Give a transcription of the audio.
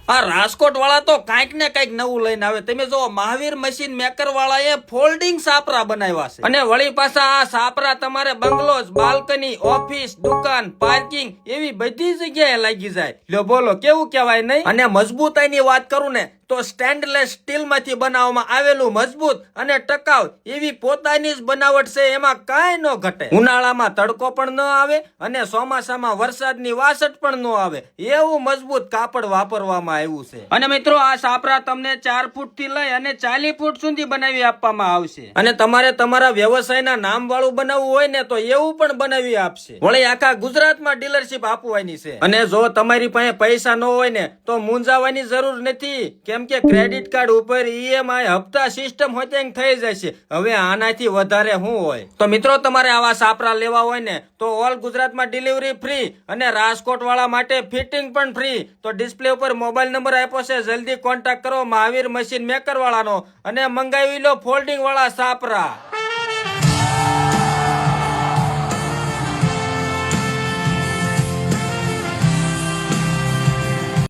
આ રાજકોટ વાળા તો કઈક ને કઈક નવું લઈને આવે. તમે જો મહાવીર મશીન મેકર વાળા એ ફોલ્ડિંગ સાપરા બનાવ્યા છે અને વળી પાછા આ સાપરા તમારે બંગલોઝ, બાલ્કની, ઓફિસ, દુકાન, પાર્કિંગ એવી બધી જગ્યાએ લાગી જાય. લ્યો બોલો કેવું કહેવાય નહીં. અને મજબૂતાઈની વાત કરું ને તો સ્ટેનલેસ સ્ટીલ માંથી બનાવવામાં આવેલું મજબૂત અને ટકાઉ એવી પોતાની જ બનાવટ છે, એમાં કાંઈ ન ઘટે. ઉનાળામાં તડકો પણ ન આવે અને ચોમાસામાં વરસાદની વાસટ પણ ન આવે એવું મજબૂત કાપડ વાપરવામાં આવ્યું છે. અને મિત્રો આ સાપરા તમને 4 ફૂટ થી લઈ અને 40 ફૂટ સુધી બનાવી આપવામાં આવશે. અને તમારે તમારા વ્યવસાયના નામ વાળું બનાવવું હોય ને તો એવું પણ બનાવી આપશે. વળી આખા ગુજરાતમાં ડીલરશીપ આપવાની છે. અને જો તમારી પાસે પૈસા ન હોય ને તો મૂંઝાવાની જરૂર નથી, કેમ કે ક્રેડિટ કાર્ડ ઉપર ઈએમઆઈ હપ્તા સિસ્ટમ હોતેંગ થઈ જશે. હવે આનાથી વધારે શું હોય. તો મિત્રો તમારે આવા સાપરા લેવા હોય ને તો ઓલ ગુજરાતમાં ડિલિવરી ફ્રી અને રાજકોટ વાળા માટે ફિટિંગ પણ ફ્રી. તો ડિસ્પ્લે ઉપર મોબાઈલ નંબર આપ્યો છે, જલ્દી કોન્ટેક્ટ કરો મહાવીર મશીન મેકર વાળાનો અને મંગાવી લો ફોલ્ડિંગ વાળા સાપરા.